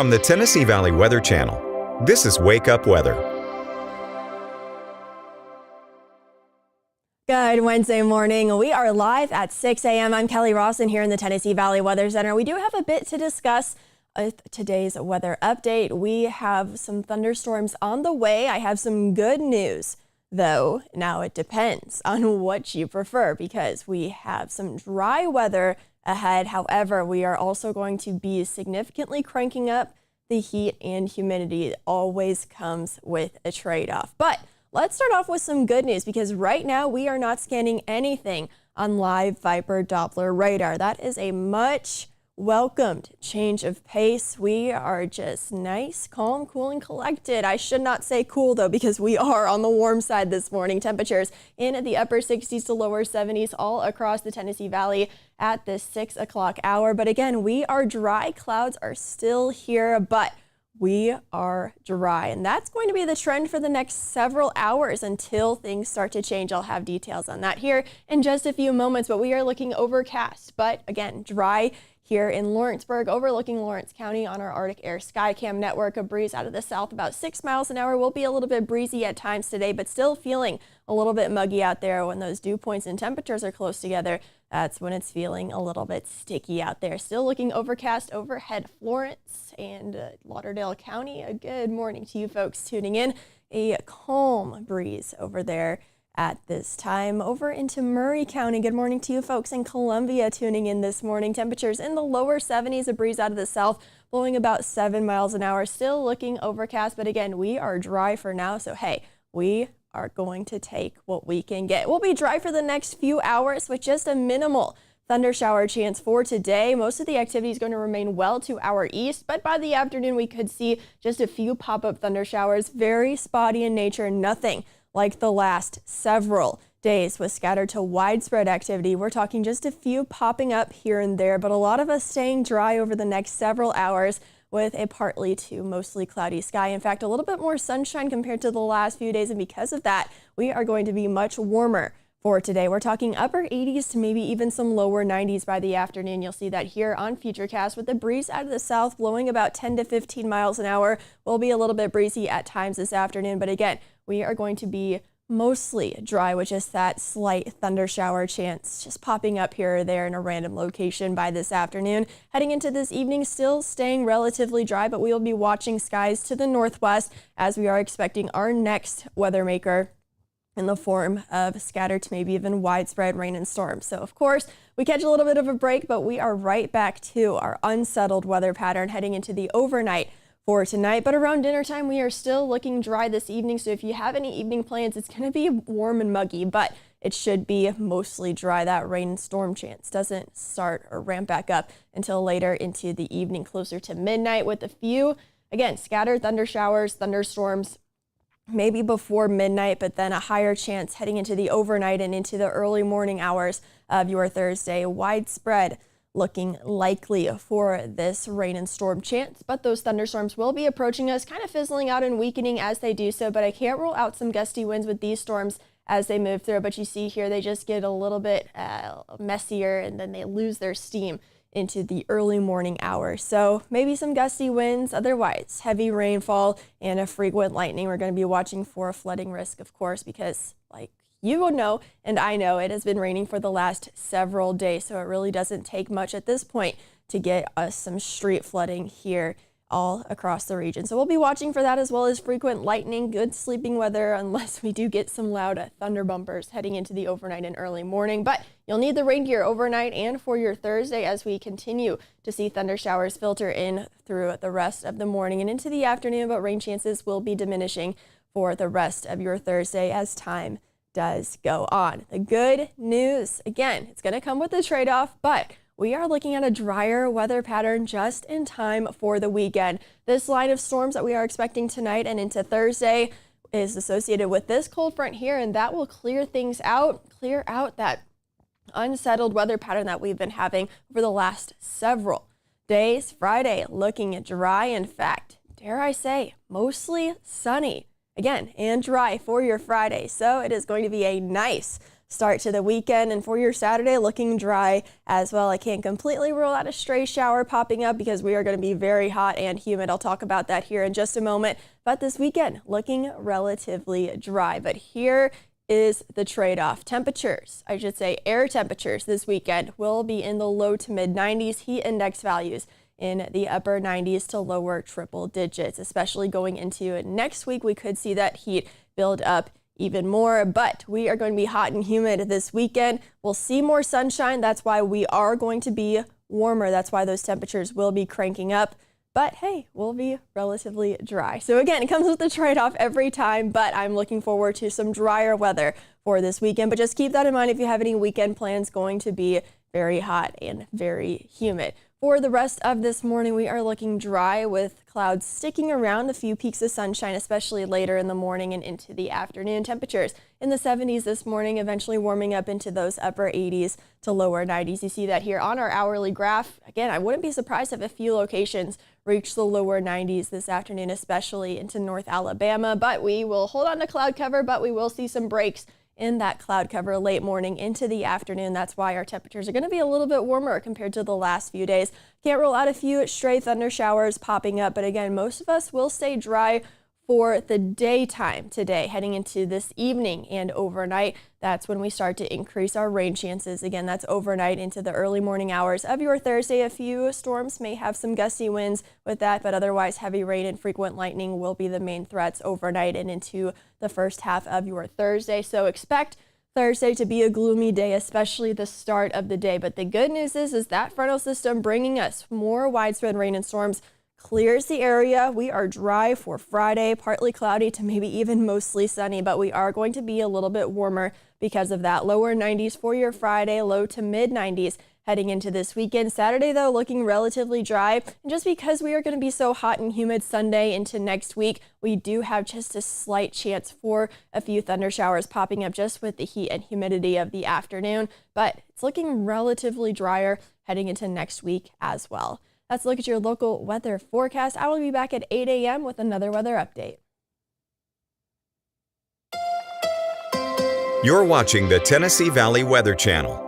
From the Tennessee Valley Weather Channel, this is Wake Up Weather. Good Wednesday morning. We are live at 6 a.m. I'm Kelly Rawson here in the Tennessee Valley Weather Center. We do have a bit to discuss with today's weather update. We have some thunderstorms on the way. I have some good news, though. Now it depends on what you prefer because we have some dry weather ahead. However, we are also going to be significantly cranking up the heat and humidity. It always comes with a trade-off. But let's start off with some good news because right now we are not scanning anything on live Viper Doppler radar. That is a much welcomed change of pace. We are just nice, calm, cool, and collected. I should not say cool though, because we are on the warm side this morning. Temperatures in the upper 60s to lower 70s all across the Tennessee Valley at this 6 o'clock hour. But again, we are dry. Clouds are still here, but we are dry, and that's going to be the trend for the next several hours until things start to change. I'll have details on that here in just a few moments, but we are looking overcast, but again, dry here in Lawrenceburg, overlooking Lawrence County on our Arctic Air Skycam network. A breeze out of the south about 6 miles an hour. Will be a little bit breezy at times today, but still feeling a little bit muggy out there. When those dew points and temperatures are close together, that's when it's feeling a little bit sticky out there. Still looking overcast overhead Florence and Lauderdale County. A good morning to you folks tuning in. A calm breeze over there at this time. Over into Murray County. Good morning to you folks in Columbia tuning in this morning. Temperatures in the lower 70s, a breeze out of the south blowing about 7 miles an hour. Still looking overcast, but again, we are dry for now. So hey, we are going to take what we can get. We'll be dry for the next few hours with just a minimal thunder shower chance for today. Most of the activity is going to remain well to our east, but by the afternoon we could see just a few pop-up thunder showers. Very spotty in nature, nothing like the last several days with scattered to widespread activity. We're talking just a few popping up here and there, but a lot of us staying dry over the next several hours with a partly to mostly cloudy sky. In fact, a little bit more sunshine compared to the last few days, and because of that, we are going to be much warmer for today. We're talking upper 80s to maybe even some lower 90s by the afternoon. You'll see that here on Futurecast with the breeze out of the south blowing about 10 to 15 miles an hour. Will be a little bit breezy at times this afternoon, but again, we are going to be mostly dry with just that slight thunder shower chance just popping up here or there in a random location by this afternoon. Heading into this evening, still staying relatively dry, but we will be watching skies to the northwest as we are expecting our next weather maker in the form of scattered to maybe even widespread rain and storms. So of course, we catch a little bit of a break, but we are right back to our unsettled weather pattern heading into the overnight for tonight. But around dinner time, we are still looking dry this evening. So if you have any evening plans, it's going to be warm and muggy, but it should be mostly dry. That rain and storm chance doesn't start or ramp back up until later into the evening, closer to midnight, with a few, again, scattered thunder showers, thunderstorms, maybe before midnight, but then a higher chance heading into the overnight and into the early morning hours of your Thursday. Widespread looking likely for this rain and storm chance, but those thunderstorms will be approaching us, kind of fizzling out and weakening as they do so, but I can't rule out some gusty winds with these storms as they move through. But you see here, they just get a little bit messier and then they lose their steam into the early morning hours. So maybe some gusty winds, otherwise heavy rainfall and a frequent lightning. We're going to be watching for a flooding risk, of course, because like you will know, and I know, it has been raining for the last several days, so it really doesn't take much at this point to get us some street flooding here all across the region. So we'll be watching for that, as well as frequent lightning, good sleeping weather, unless we do get some loud thunder bumpers heading into the overnight and early morning. But you'll need the rain gear overnight and for your Thursday as we continue to see thunder showers filter in through the rest of the morning and into the afternoon, but rain chances will be diminishing for the rest of your Thursday as time does go on. The good news, again, it's going to come with a trade-off, but we are looking at a drier weather pattern just in time for the weekend. This line of storms that we are expecting tonight and into Thursday is associated with this cold front here, and that will clear things out, clear out that unsettled weather pattern that we've been having over the last several days. Friday looking dry, in fact, dare I say, mostly sunny again and dry for your Friday. So it is going to be a nice start to the weekend. And for your Saturday, looking dry as well. I can't completely rule out a stray shower popping up because we are going to be very hot and humid. I'll talk about that here in just a moment. But this weekend, looking relatively dry. But here is the trade-off. Temperatures, I should say air temperatures this weekend will be in the low to mid 90s. Heat index values in the upper 90s to lower triple digits, especially going into next week. We could see that heat build up even more, but we are going to be hot and humid this weekend. We'll see more sunshine. That's why we are going to be warmer. That's why those temperatures will be cranking up. But hey, we'll be relatively dry. So again, it comes with a trade-off every time, but I'm looking forward to some drier weather for this weekend. But just keep that in mind if you have any weekend plans. Going to be very hot and very humid. For the rest of this morning, we are looking dry with clouds sticking around, a few peaks of sunshine, especially later in the morning and into the afternoon. Temperatures in the 70s this morning, eventually warming up into those upper 80s to lower 90s. You see that here on our hourly graph. Again, I wouldn't be surprised if a few locations reach the lower 90s this afternoon, especially into North Alabama. But we will hold on to cloud cover, but we will see some breaks in that cloud cover late morning into the afternoon. That's why our temperatures are going to be a little bit warmer compared to the last few days. Can't rule out a few stray thunder showers popping up, but again, most of us will stay dry for the daytime today, heading into this evening and overnight. That's when we start to increase our rain chances. Again, that's overnight into the early morning hours of your Thursday. A few storms may have some gusty winds with that, but otherwise heavy rain and frequent lightning will be the main threats overnight and into the first half of your Thursday. So expect Thursday to be a gloomy day, especially the start of the day. But the good news is that frontal system bringing us more widespread rain and storms clears the area. We are dry for Friday, partly cloudy to maybe even mostly sunny, but we are going to be a little bit warmer because of that. Lower 90s for your Friday, low to mid 90s heading into this weekend. Saturday, though, looking relatively dry. And just because we are going to be so hot and humid Sunday into next week, we do have just a slight chance for a few thunder showers popping up just with the heat and humidity of the afternoon. But it's looking relatively drier heading into next week as well. Let's look at your local weather forecast. I will be back at 8 a.m. with another weather update. You're watching the Tennessee Valley Weather Channel.